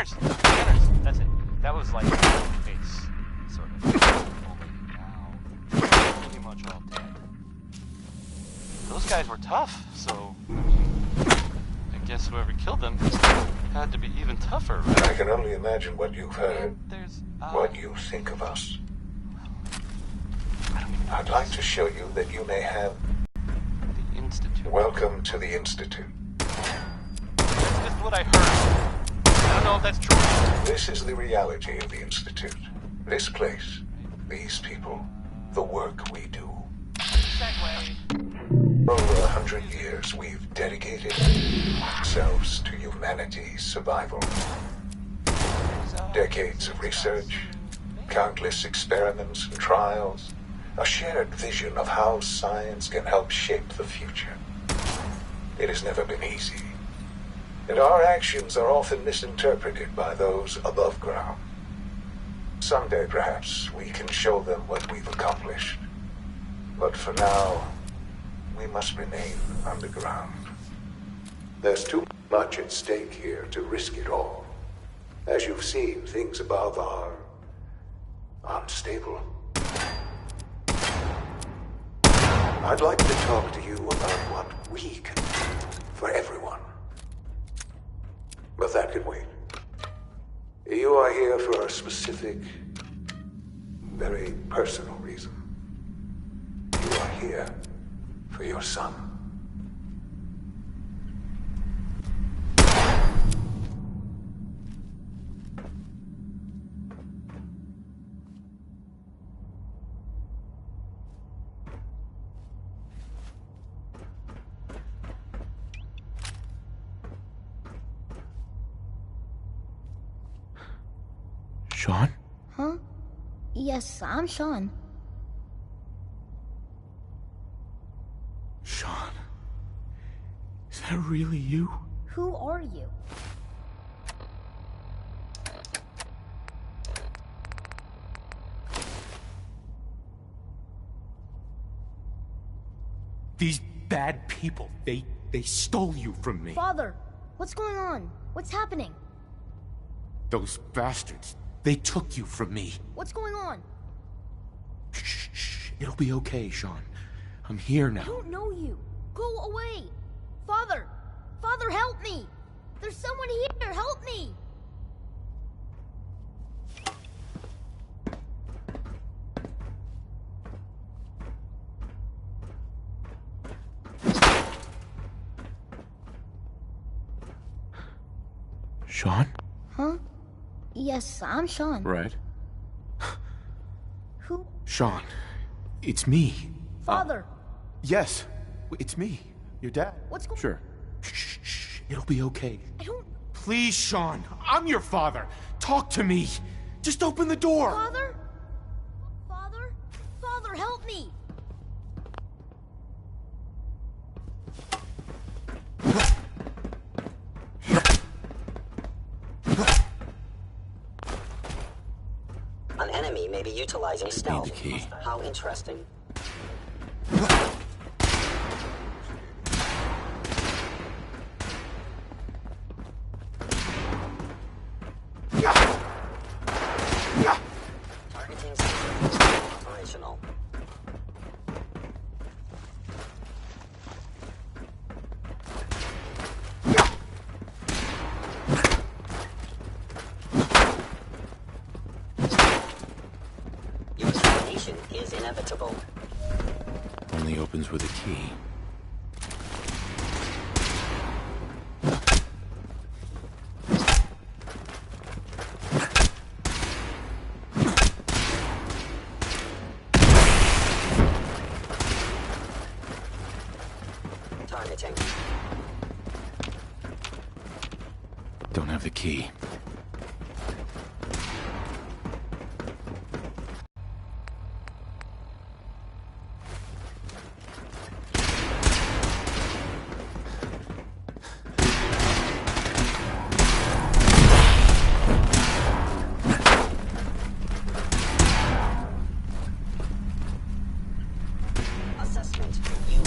Scanners! Scanners! That's it. That was like face, sort of. Only now, pretty much all dead. Those guys were tough, so I guess whoever killed them had to be even tougher, right? I can only imagine what you've heard, There's, what you think of us. I don't even know. I'd like to show you that you may have... The Institute. Welcome to the Institute. That's just what I heard. I don't know if that's true. This is the reality of the Institute. This place, these people, the work we do. Segway. For over 100 years, we've dedicated ourselves to humanity's survival. Decades of research, countless experiments and trials, a shared vision of how science can help shape the future. It has never been easy, and our actions are often misinterpreted by those above ground. Someday, perhaps, we can show them what we've accomplished. But for now, we must remain underground. There's too much at stake here to risk it all. As you've seen, things above are unstable. I'd like to talk to you about what we can do for everyone. But that can wait. You are here for a specific, very personal reason. You are here for your son. Sean? Huh? Yes, I'm Sean. Sean? Is that really you? Who are you? These bad people, they stole you from me. Father, what's going on? What's happening? Those bastards, they took you from me. What's going on? Shh, shh. It'll be okay, Sean. I'm here now. I don't know you. Go away. Father! Father, help me! There's someone here! Help me! Sean? Huh? Yes, I'm Sean. Right. Who? Sean, it's me. Father! Yes, it's me. Your dad. What's going on? Sure. Shh, shh. It'll be okay. I don't... Please, Sean. I'm your father. Talk to me. Just open the door. Father? Father? Father, help me! An enemy may be utilizing stealth. Need the key. How interesting. Targeting system operational. Your termination is inevitable. Only opens with a key. Targeting. Don't have the key. Assessment. You.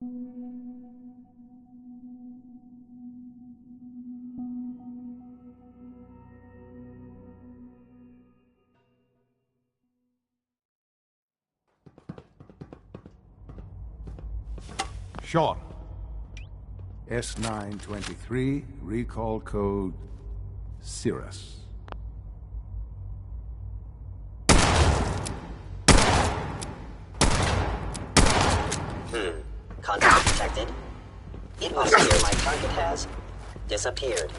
Sean. S923, recall code Cirrus. Contact detected. It must appear my target has disappeared.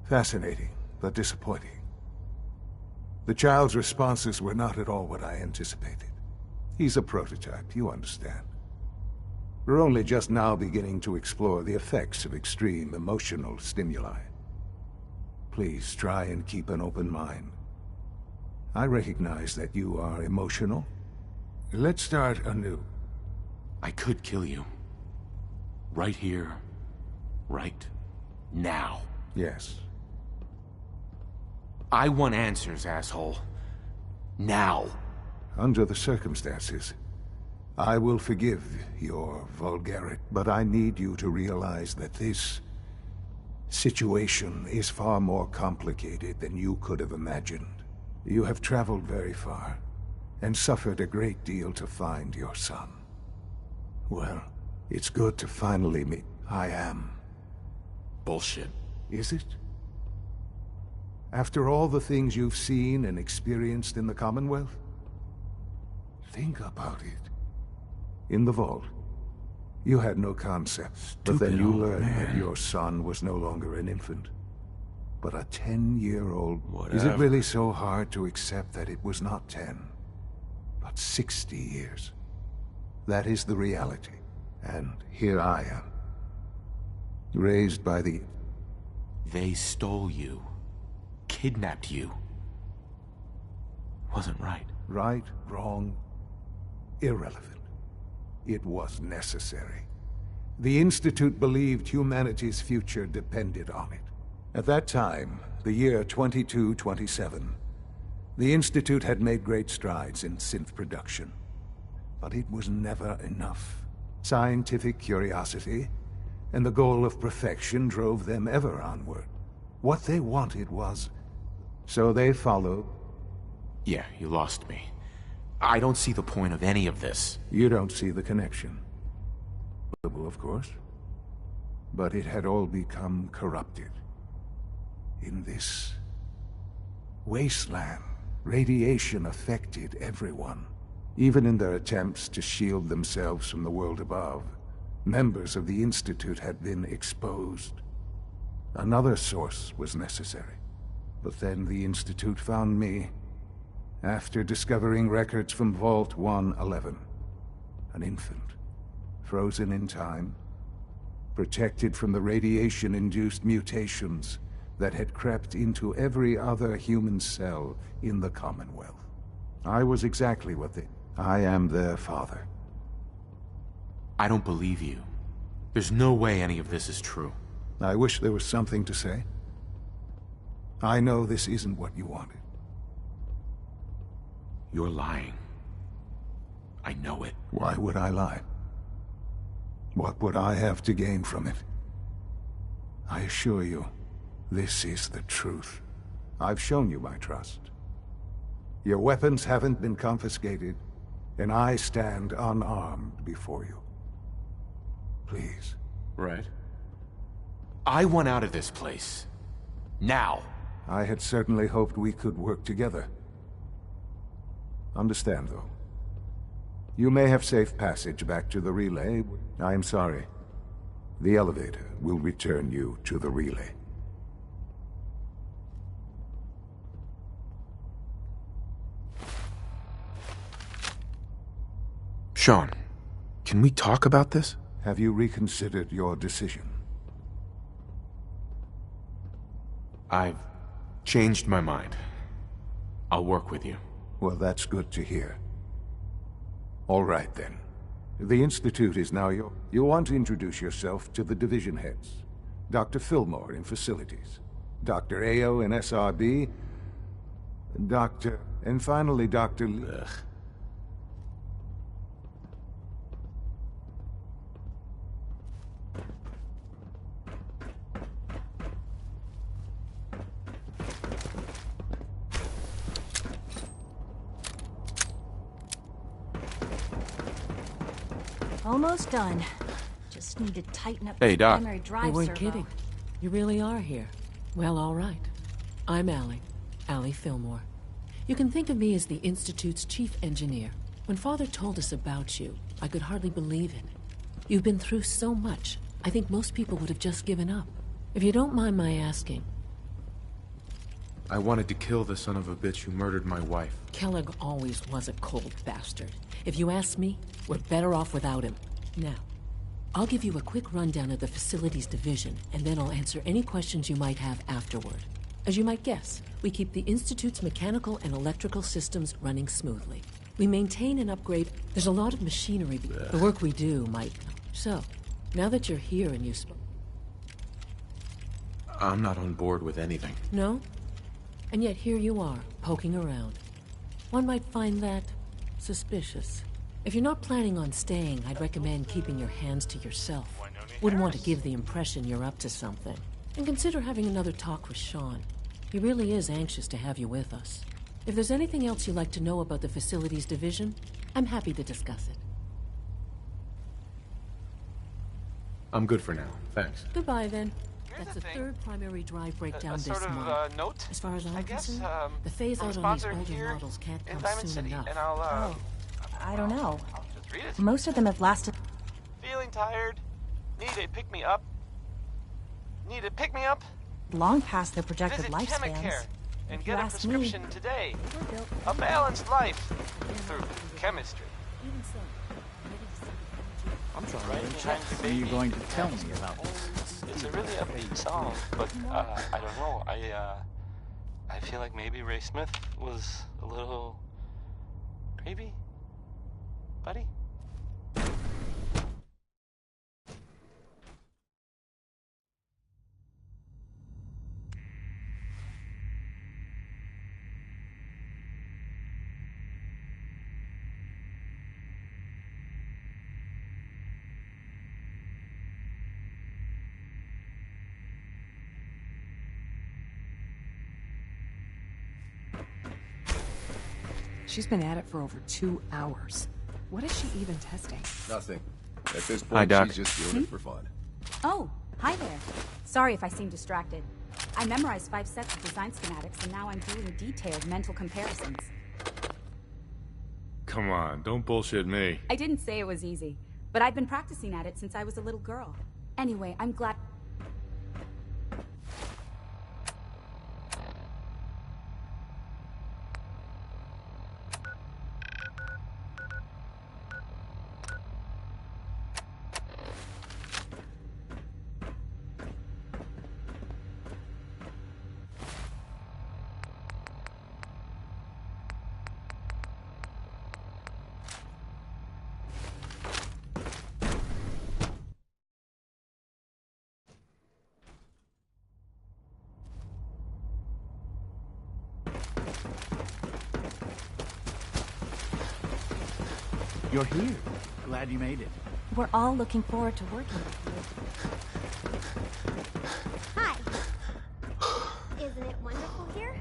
Fascinating, but disappointing. The child's responses were not at all what I anticipated. He's a prototype, you understand. We're only just now beginning to explore the effects of extreme emotional stimuli. Please try and keep an open mind. I recognize that you are emotional. Let's start anew. I could kill you. Right here. Right now. Yes. I want answers, asshole. Now. Under the circumstances, I will forgive your vulgarity, but I need you to realize that this situation is far more complicated than you could have imagined. You have traveled very far, and suffered a great deal to find your son. Well, it's good to finally meet. I am. Bullshit. Is it? After all the things you've seen and experienced in the Commonwealth? Think about it. In the vault, you had no concept, but then you learned that your son was no longer an infant, but a 10-year-old. Is it really so hard to accept that it was not 10, but 60 years? That is the reality, and here I am, raised by the... They stole you. Kidnapped you. Wasn't right. Right, wrong, irrelevant. It was necessary. The Institute believed humanity's future depended on it. At that time, the year 2227, the Institute had made great strides in synth production. But it was never enough. Scientific curiosity and the goal of perfection drove them ever onward. What they wanted was... So they followed. Yeah, you lost me. I don't see the point of any of this. You don't see the connection. Of course. But it had all become corrupted. In this wasteland, radiation affected everyone. Even in their attempts to shield themselves from the world above, members of the Institute had been exposed. Another source was necessary. But then the Institute found me, after discovering records from Vault 111. An infant, frozen in time, protected from the radiation-induced mutations that had crept into every other human cell in the Commonwealth. I was exactly what they... I am their father. I don't believe you. There's no way any of this is true. I wish there was something to say. I know this isn't what you wanted. You're lying. I know it. Why would I lie? What would I have to gain from it? I assure you, this is the truth. I've shown you my trust. Your weapons haven't been confiscated, and I stand unarmed before you. Please. Right. I want out of this place. Now. I had certainly hoped we could work together. Understand, though. You may have safe passage back to the relay. I am sorry. The elevator will return you to the relay. Sean, can we talk about this? Have you reconsidered your decision? I've changed my mind. I'll work with you. Well, that's good to hear. All right, then. The Institute is now your... You'll want to introduce yourself to the division heads. Dr. Fillmore in Facilities, Dr. Ao in SRB, and finally Dr. Lee... Ugh. Almost done. Just need to tighten up Hey, the Doc. primary drive You weren't servo. kidding. You really are here. Well, all right. I'm Allie Fillmore. You can think of me as the Institute's chief engineer. When Father told us about you, I could hardly believe it. You've been through so much, I think most people would have just given up. If you don't mind my asking, I wanted to kill the son of a bitch who murdered my wife. Kellogg always was a cold bastard. If you ask me, we're better off without him. Now, I'll give you a quick rundown of the facilities division, and then I'll answer any questions you might have afterward. As you might guess, we keep the Institute's mechanical and electrical systems running smoothly. We maintain and upgrade. There's a lot of machinery. The work we do might... So, now that you're here and you I'm not on board with anything. No? And yet here you are, poking around. One might find that suspicious. If you're not planning on staying, I'd recommend keeping your hands to yourself. Wouldn't want to give the impression you're up to something. And consider having another talk with Sean. He really is anxious to have you with us. If there's anything else you'd like to know about the facilities division, I'm happy to discuss it. I'm good for now, thanks. Goodbye, then. Here's That's the the thing. third primary drive breakdown A this sort of month. note. As far as I'm I guess, concerned, the from phase a out on these sponsor older here models can't in come Diamond soon City, enough. and I'll I don't know. I'll just read it. Most of them have lasted. Feeling tired? Need a pick me up? Need a pick me up? Long past their projected Visit lifespans. Chemicare and If get you a ask me, prescription today. they were built. A balanced life through chemistry. Even so, ready to see the future. I'm trying Right to behind check. the What are you baby. going to tell me about It's a really upbeat song, but I don't know. I feel like maybe Ray Smith was a little creepy, buddy. She's been at it for over 2 hours. What is she even testing? Nothing. At this Hi, point, Doc. she's just doing it for fun. Oh, hi there. Sorry if I seem distracted. I memorized 5 sets of design schematics, and now I'm doing detailed mental comparisons. Come on, don't bullshit me. I didn't say it was easy, but I've been practicing at it since I was a little girl. Anyway, I'm glad... You're here. Glad you made it. We're all looking forward to working with you. Hi. Isn't it wonderful here?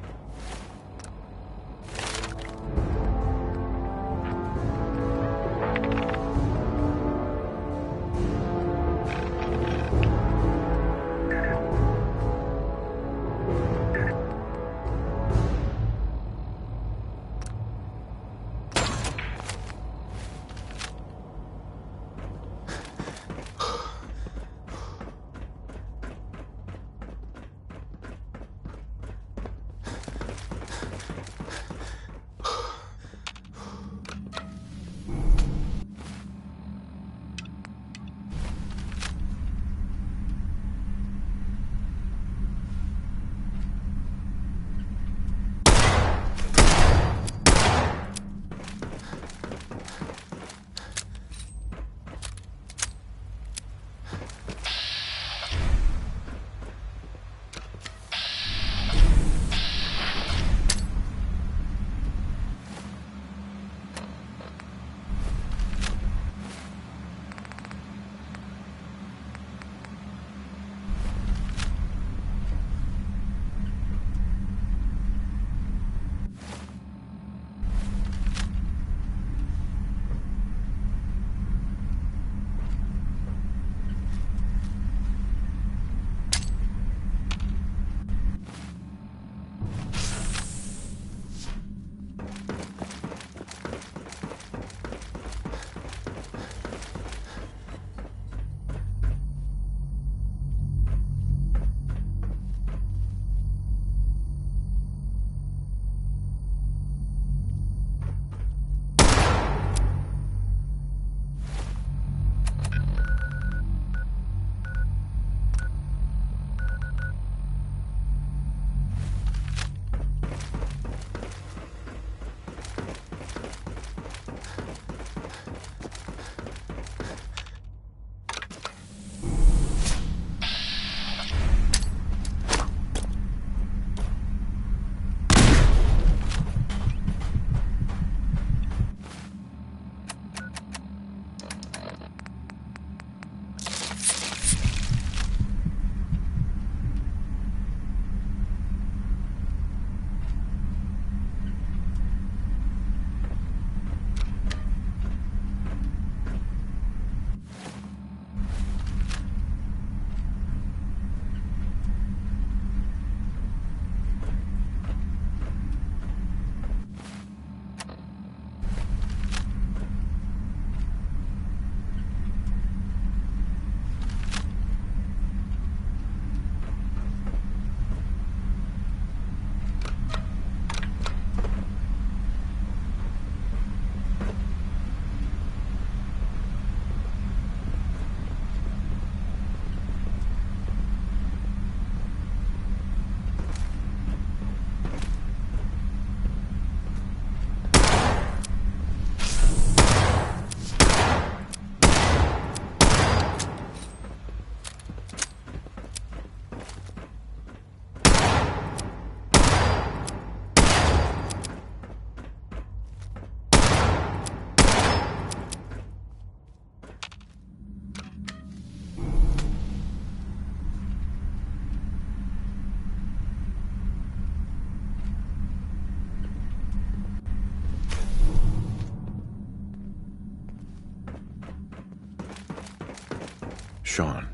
Sean,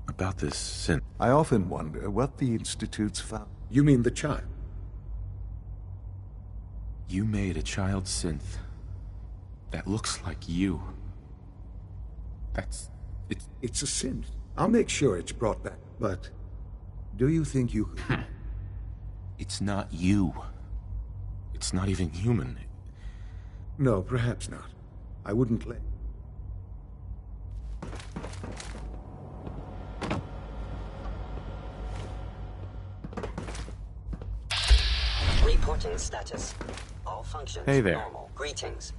about this synth. I often wonder what the Institute's found. You mean the child? You made a child synth that looks like you. It's a synth. I'll make sure it's brought back. But do you think you could... It's not you. It's not even human. No, perhaps not. I wouldn't let... Reporting status. All functions Hey there. normal. Greetings.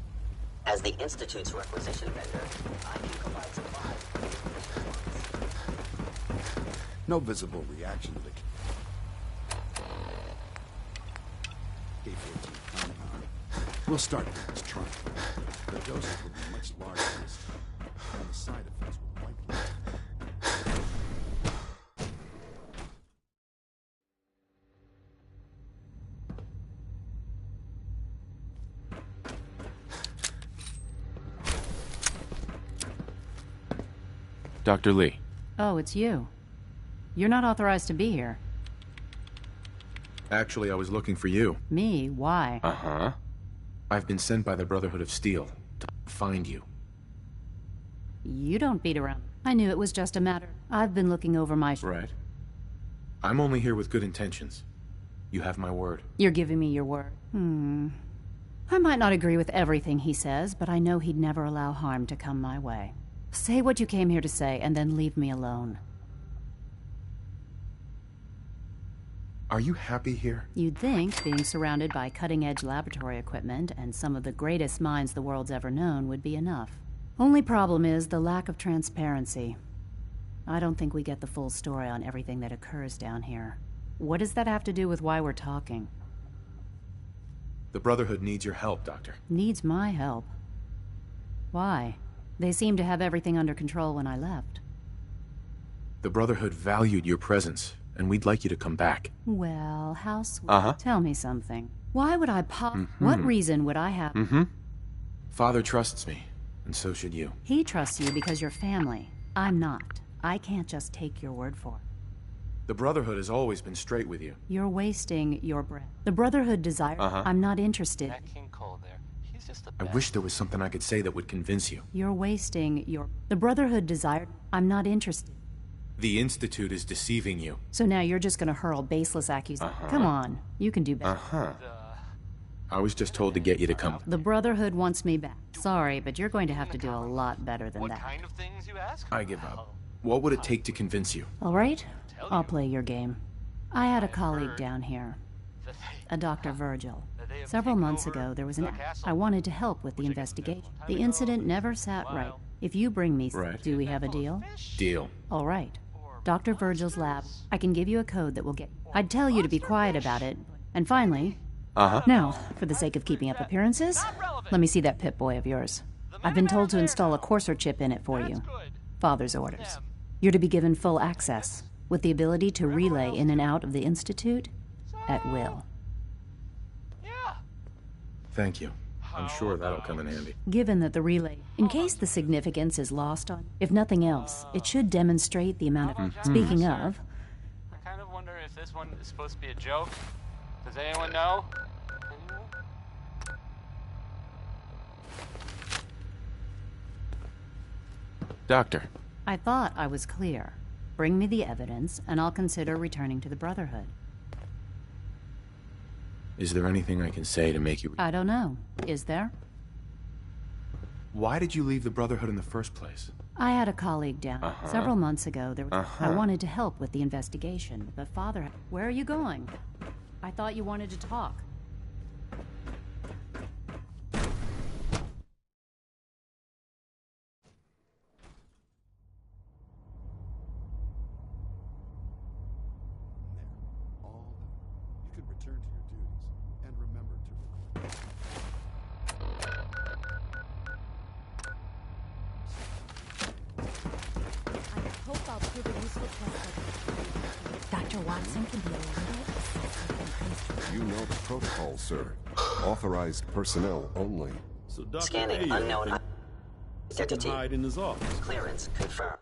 As the Institute's requisition vendor, I can provide supplies. No visible reaction to the... We'll start with this trial. The doses will be much larger this time, and the side effects will likely... Dr. Lee. Oh, it's you. You're not authorized to be here. Actually, I was looking for you. Me? Why? Uh-huh. I've been sent by the Brotherhood of Steel to find you. You don't beat around. I knew it was just a matter. I've been looking over my... Right. I'm only here with good intentions. You have my word. You're giving me your word. I might not agree with everything he says, but I know he'd never allow harm to come my way. Say what you came here to say, and then leave me alone. Are you happy here? You'd think being surrounded by cutting-edge laboratory equipment and some of the greatest minds the world's ever known would be enough. Only problem is the lack of transparency. I don't think we get the full story on everything that occurs down here. What does that have to do with why we're talking? The Brotherhood needs your help, Doctor. Needs my help? Why? They seemed to have everything under control when I left. The Brotherhood valued your presence, and we'd like you to come back. Well, how sweet. Uh-huh. Tell me something. Why would I What reason would I have? Father trusts me, and so should you. He trusts you because you're family. I'm not. I can't just take your word for it. The Brotherhood has always been straight with you. You're wasting your breath. The Brotherhood desires... I'm not interested. That King Cole there, he's just the I wish there was something I could say that would convince you. You're wasting your... The Brotherhood desired... I'm not interested. The Institute is deceiving you. So now you're just gonna hurl baseless accusations. Come on, you can do better. I was just told to get you to come. The Brotherhood wants me back. Sorry, but you're going to have to do a lot better than that. What kind of things you ask? I give up. What would it take to convince you? All right, I'll play your game. I had a colleague down here, a Dr. Virgil. Several months ago, there was an... I wanted to help with the investigation. The incident never sat right. If you bring me... Do we have a deal? Deal. All right. Dr. Virgil's lab. I can give you a code that will get... I'd tell you to be quiet about it. And finally... Now, for the sake of keeping up appearances, let me see that Pip-Boy of yours. I've been told to install a Courser chip in it for you. Father's orders. You're to be given full access, with the ability to relay in and out of the Institute at will. Thank you. I'm sure that'll come in handy. Given that the relay, in case the significance is lost on, if nothing else, it should demonstrate the amount of... Speaking of... I kind of wonder if this one is supposed to be a joke. Does anyone know? Doctor. I thought I was clear. Bring me the evidence, and I'll consider returning to the Brotherhood. Is there anything I can say to make you... I don't know. Is there? Why did you leave the Brotherhood in the first place? I had a colleague down. Several months ago, there was... I wanted to help with the investigation, but Father... Where are you going? I thought you wanted to talk. You could return to your duties and remember to record. I hope I'll prove a useful test. Dr. Watson can be alerted. You know the protocol, sir. Authorized personnel only. Scanning unknown identity. Hide in his office. Clearance confirmed.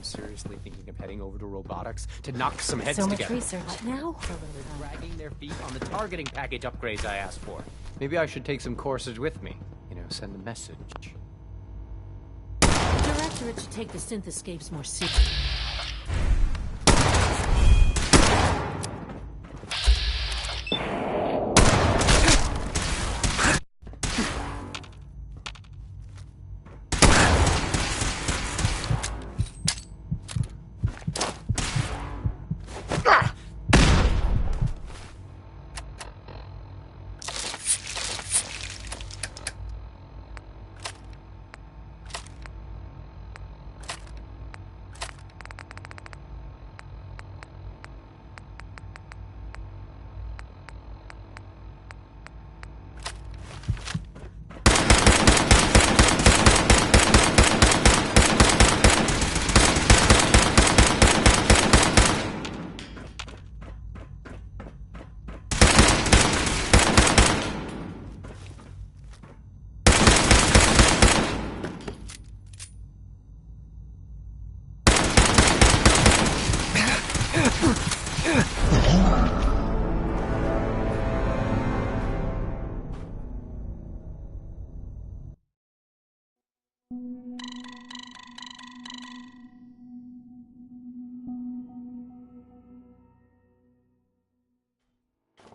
seriously thinking of heading over to robotics to knock some heads So much together. research. What now? They're dragging their feet on the targeting package upgrades I asked for. Maybe I should take some courses with me. You know, send a message. The Directorate should take the synth escapes more seriously.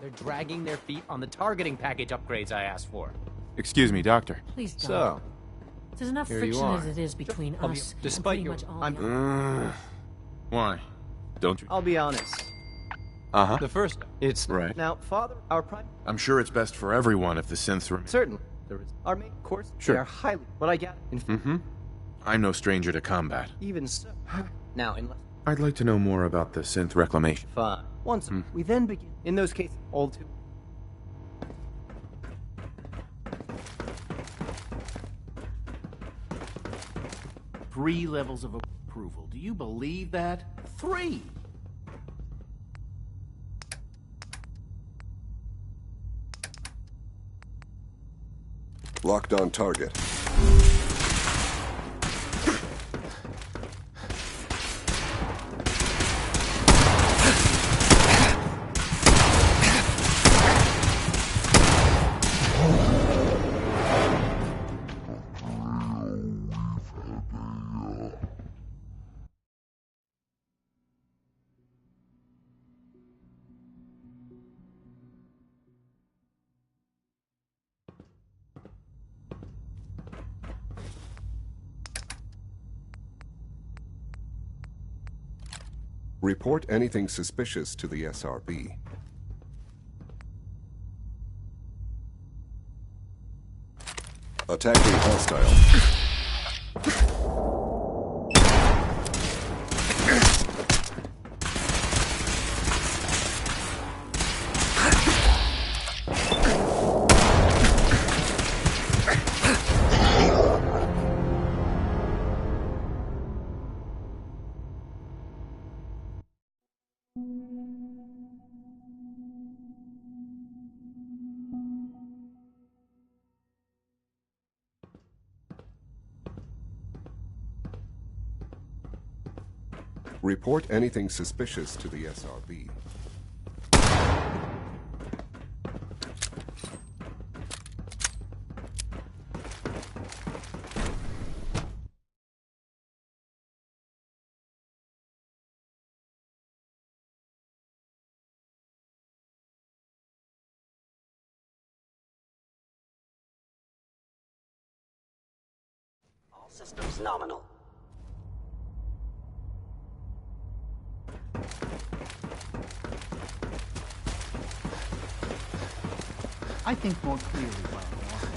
They're dragging their feet on the targeting package upgrades I asked for. Excuse me, Doctor. Please don't. So, There's enough here you friction are. as it is between I'll be- us despite and your- pretty much all I'm- the other- Why? Don't you? I'll be honest. Uh-huh. The first, it's Right. now, Father, our prime. I'm sure it's best for everyone if the synths remain. Certainly, there is our main course. Sure. They are highly. What I got. Mm-hmm. I'm no stranger to combat. Even so. Now, unless I'd like to know more about the synth reclamation. fine. Once we then begin. In those cases, all too. Three levels of approval. Do you believe that? 3! Locked on target. Report anything suspicious to the SRB. Attacking hostile. Report anything suspicious to the SRB. All systems nominal. I think more clearly, Barrymore.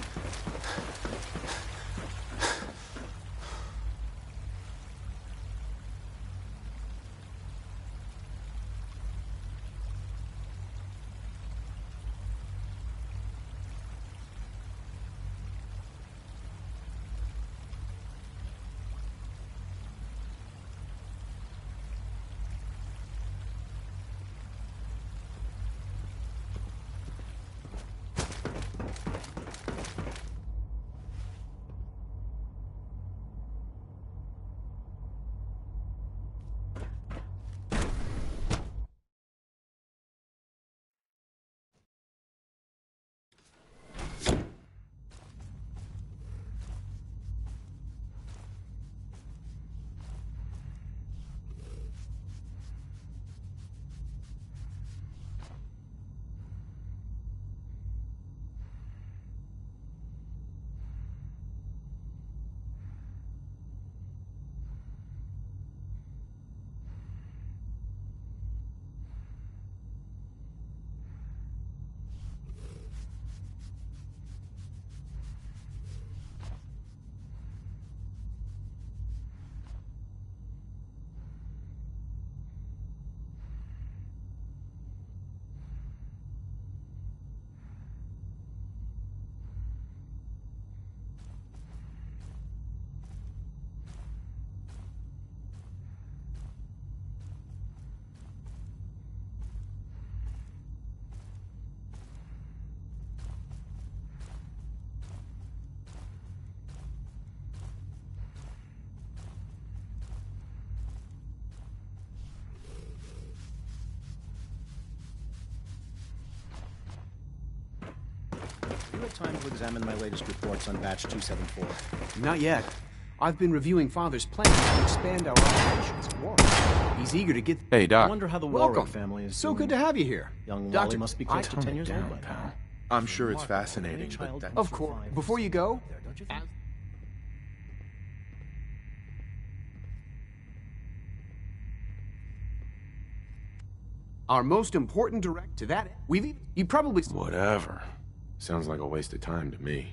You had time to examine my latest reports on batch 274? Not yet. I've been reviewing Father's plans to expand our operations at Warren. He's eager to get... Hey, Doc. I wonder how the Warren family is So doing. good to have you here. Young Doctor, Wally must be close to 10 years old by now. I'm sure it's fascinating, but that's... Of course. Before you go... Our most important direct to that... You probably... Whatever. Sounds like a waste of time to me.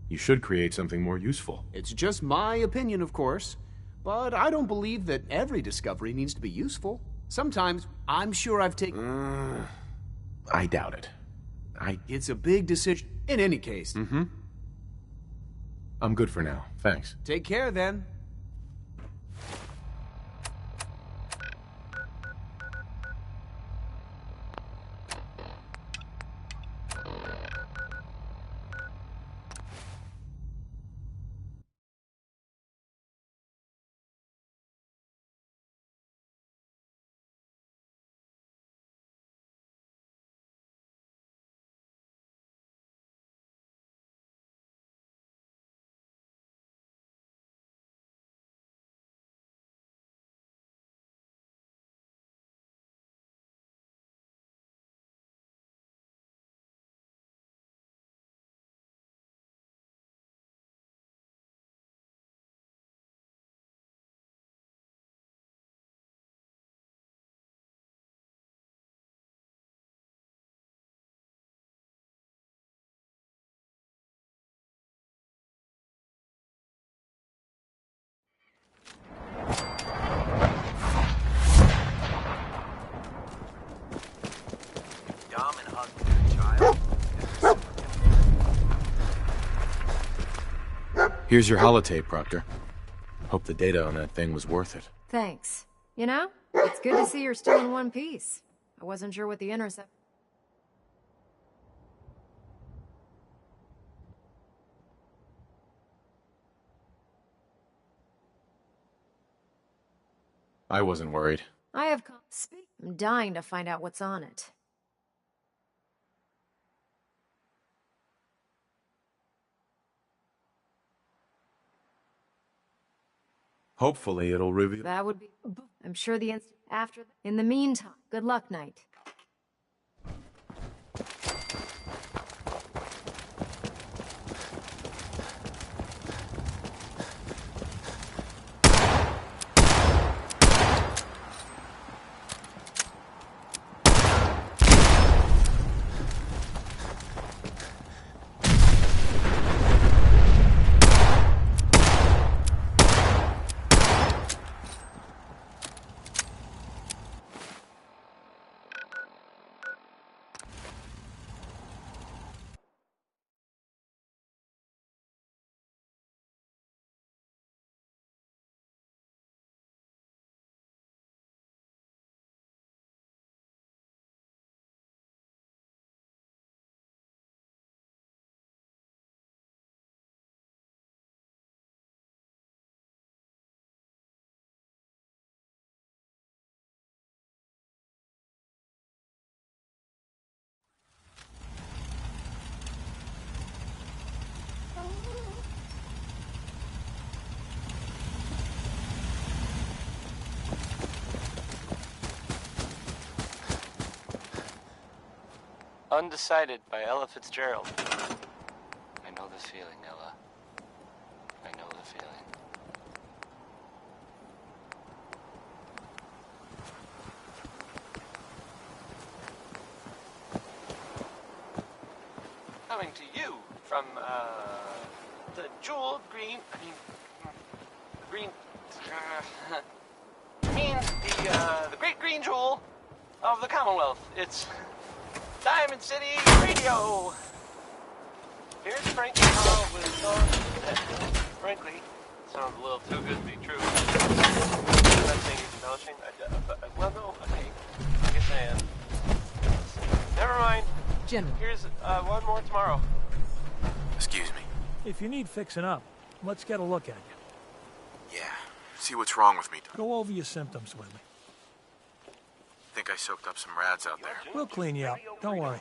You should create something more useful. It's just my opinion, of course. But I don't believe that every discovery needs to be useful. Sometimes, I'm sure I've taken... I doubt it. It's a big decision. In any case. Mm-hmm. I'm good for now. Thanks. Take care, then. Here's your holotape, Proctor. Hope the data on that thing was worth it. Thanks. You know, it's good to see you're still in one piece. I wasn't sure what the intercept... I wasn't worried. I have... I'm dying to find out what's on it. Hopefully it'll reveal... That would be... I'm sure the after... In the meantime, good luck, Knight. Undecided by Ella Fitzgerald. I know this feeling, Ella. I know the feeling. Coming to you from, the jewel green... the green... the great green jewel of the Commonwealth. It's... Diamond City Radio! Here's Frankie Hall with a song that, frankly, sounds a little too good to be true. I'm not saying he's embellishing. Well, no, okay. I guess I am. Never mind. General. Here's one more tomorrow. Excuse me. If you need fixing up, let's get a look at you. Yeah. See what's wrong with me, Doc. Go over your symptoms with me. Think I soaked up some rads out there. We'll clean you up. Don't worry.